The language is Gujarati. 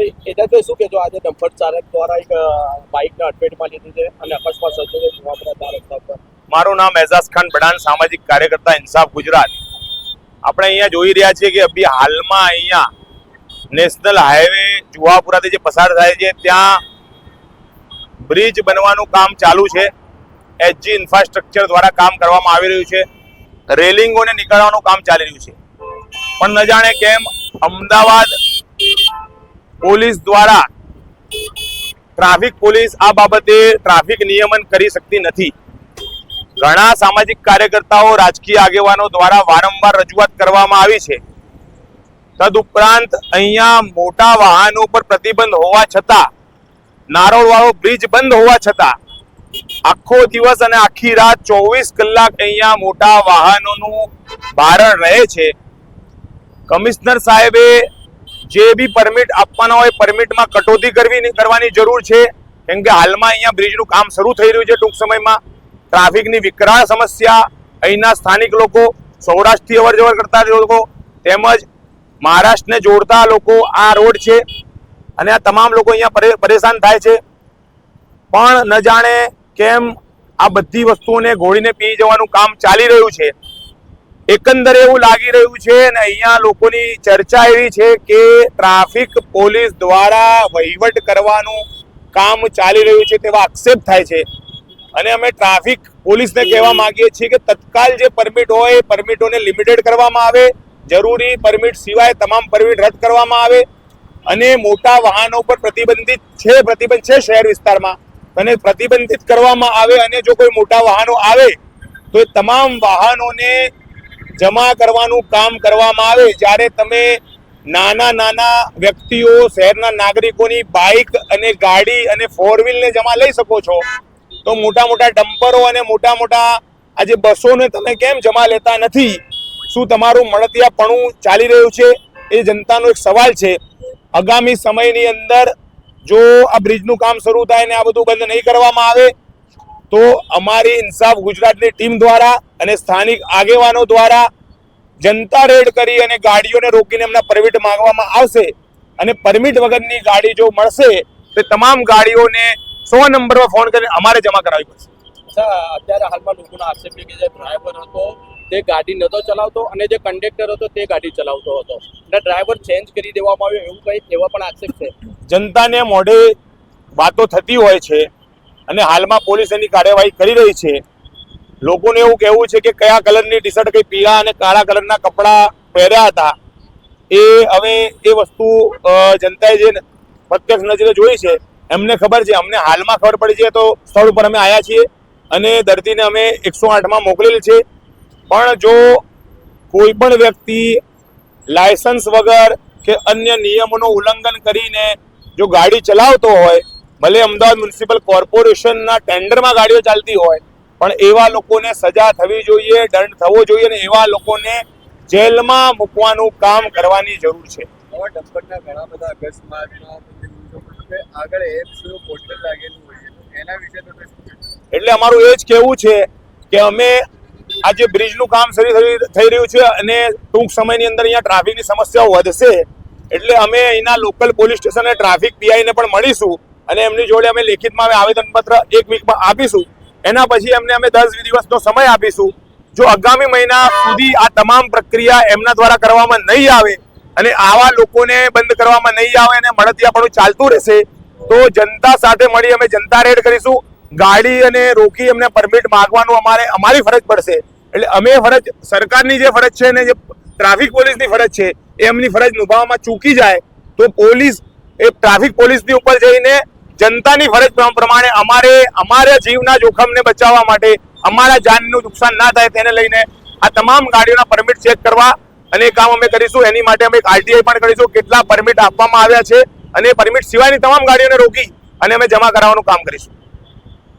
એટલે શું કહેજો, આજે ડમ્પર ચાલક દ્વારા એક બાઇકને અડફેટમાં લીધી છે અને અકસ્માત સર્જાયો જુવાપુરા રસ્તા પર. મારું નામ એઝાઝ ખાન બડાન, સામાજિક કાર્યકર્તા, ઇન્સાફ ગુજરાત. આપણે અહીંયા જોઈ રહ્યા છીએ કે અભી હાલમાં અહીંયા નેશનલ હાઈવે જુવાપુરાથી જે પસાર થાય છે ત્યાં બ્રિજ બનવાનું કામ ચાલુ છે. એચજી ઇન્ફ્રાસ્ટ્રક્ચર દ્વારા કામ કરવામાં આવી રહ્યું છે. રેલિંગોને નીકળવાનું કામ ચાલી રહ્યું છે. પણ ન જાણે કેમ અમદાવાદ પોલીસ દ્વારા ટ્રાફિક પોલીસ આ બાબતે ટ્રાફિક નિયમન કરી શકતી નથી. ઘણા સામાજિક કાર્યકર્તાઓ, રાજકીય આગેવાનો દ્વારા વારંવાર રજૂઆત કરવામાં આવી છે. તદુપરાંત અહીંયા મોટા વાહનો પર પ્રતિબંધ હોવા છતાં, નારોળવાળો બ્રિજ બંધ હોવા છતાં આખો દિવસ અને આખી રાત 24 કલાક અહીંયા મોટા વાહનોનું ભારણ રહે છે. કમિશનર સાહેબે જે બી પરમિટ આપવાના હોય પરમિટમાં કટોતી કરવાની જરૂર છે. કેમ કે હાલમાં અહીંયા બ્રિજનું કામ શરૂ થઈ રહ્યું છે. ટૂંક સમયમાં ટ્રાફિકની વિકરાળ સમસ્યા અહીંના સ્થાનિક લોકો, સૌરાષ્ટ્રથી અવરજવર કરતા લોકો તેમજ મહારાષ્ટ્રને જોડતા લોકો આ રોડ છે અને આ તમામ લોકો અહીંયા પરેશાન થાય છે. પણ ન જાણે કેમ આ બધી વસ્તુઓને ઘોળીને પી જવાનું કામ ચાલી રહ્યું છે. એકંદરે એવું લાગી રહ્યું છે અને અહીંયા લોકોની ચર્ચા એવી છે કે ટ્રાફિક પોલીસ દ્વારા વહીવટ કરવાનું કામ ચાલી રહ્યું છે તેવા આક્ષેપ થાય છે. અને અમે ટ્રાફિક પોલીસને કહેવા માંગીએ છીએ કે તત્કાલ જે પરમિટ હોય એ પરમિટોને લિમિટેડ કરવામાં આવે, જરૂરી પરમિટ સિવાય તમામ પરમિટ રદ કરવામાં આવે અને મોટા વાહનો પર પ્રતિબંધ છે શહેર વિસ્તારમાં, અને પ્રતિબંધિત કરવામાં આવે. અને જો કોઈ મોટા વાહનો આવે તો એ તમામ વાહનોને જમા કરવાનું કામ કરવામાં આવે. જ્યારે તમે નાના વ્યક્તિઓ, શહેરના નાગરિકોની બાઇક અને ગાડી અને 4-વ્હીલને જમા લઈ શકો છો, તો મોટા ડમ્પરો અને મોટા આજે બસોને તમે કેમ જમા લેતા નથી? શું તમારું મળતિયાપણું ચાલી રહ્યું છે? એ જનતાનો એક સવાલ છે. આગામી સમયની અંદર જો આ બ્રિજનું કામ શરૂ થાય ને આ બધું બંધ નહીં કરવામાં આવે તો અમારી ઇન્સાફ ગુજરાતની ટીમ દ્વારા અને સ્થાનિક આગેવાનો દ્વારા જનતા રેડ કરી અને ગાડીઓને રોકીને એમના પરમિટ માંગવામાં આવશે. અને પરમિટ વગરની ગાડી જો મળશે તો તમામ ગાડીઓને 100 નંબર પર ફોન કરીને અમારે જમા કરાવવી પડશે. અત્યારે હાલમાં લોકોના આક્ષેપ છે કે જે ડ્રાઈવર હતો તે ગાડી નહોતો ચલાવતો અને જે કંડક્ટર હતો તે ગાડી ચલાવતો હતો અને ડ્રાઈવર ચેન્જ કરી દેવામાં આવ્યો, એવું કંઈ એવા પણ આક્ષેપ છે. જનતાને મોઢે વાતો થતી હોય છે અને હાલમાં પોલીસ એની કાર્યવાહી કરી રહી છે. લોકોને એવું કહેવું છે કે કયા કલરની ટી શર્ટ, કઈ પીળા અને કાળા કલરના કપડાં પહેર્યા હતા. એ હવે એ વસ્તુ જનતાએ જે પ્રત્યક્ષ નજરે જોઈ છે એમને ખબર છે. અમને હાલમાં ખબર પડી છે તો સ્થળ ઉપર અમે આવ્યા છીએ અને દર્દીને અમે 108માં મોકલેલ છે. પણ જો કોઈ પણ વ્યક્તિ લાયસન્સ વગર કે અન્ય નિયમોનું ઉલ્લંઘન કરીને જો ગાડી ચલાવતો હોય, ભલે અમદાવાદ મ્યુનિસિપલ કોર્પોરેશનના ટેન્ડરમાં ગાડીઓ ચાલતી હોય, પણ એવા લોકોને સજા થવી જોઈએ, દંડ થવો જોઈએ અને એવા લોકોને જેલમાં મૂકવાનું કામ કરવાની જરૂર છે. ડમ્પરના ઘણા બધા અકસ્માતમાં આગળ એપ્સનું પોસ્ટર લાગેલું હોય છે, એના વિશે તો એટલે અમારું એ જ કહેવું છે કે અમે આજે બ્રિજનું કામ શરૂ થઈ રહ્યું છે અને ટૂંક સમયની અંદર અહીંયા ટ્રાફિકની સમસ્યાઓ વધશે. એટલે અમે અહીંના લોકલ પોલીસ સ્ટેશન અને ટ્રાફિક પીઆઈને પણ મળીશું અને એમની જોડે અમે લેખિતમાં આવેદનપત્ર 1 વીકમાં આપીશું. એના પછી એમને અમે 10 દિવસનો સમય આપીશું. જો આગામી મહિના સુધી આ તમામ પ્રક્રિયા એમના દ્વારા કરવામાં નહીં આવે અને આવા લોકોને બંધ કરવામાં નહીં આવે અને મળતિયાપણું ચાલતું રહેશે તો જનતા સાથે મળી અમે જનતા રેડ કરીશું. ગાડી અને રોકી એમને પરમિટ માંગવાનું અમારી ફરજ પડશે. એટલે અમે સરકારની જે ફરજ છે ને જે ટ્રાફિક પોલીસની ફરજ છે એમની ફરજ નિભાવવામાં ચૂકી જાય તો પોલીસ એ ટ્રાફિક પોલીસની ઉપર જઈને જનતાની ફરજ પ્રમાણે અમારા જીવના જોખમને બચાવવા માટે, અમારા જાનનું નુકસાન ના થાય તેને લઈને આ તમામ ગાડીઓના પરમિટ ચેક કરવા અને એ કામ અમે કરીશું. એની માટે અમે એક આરટીઆઈ પણ કરીશું, કેટલા પરમિટ આપવામાં આવ્યા છે અને પરમિટ સિવાયની તમામ ગાડીઓને રોકી અને અમે જમા કરાવવાનું કામ કરીશું.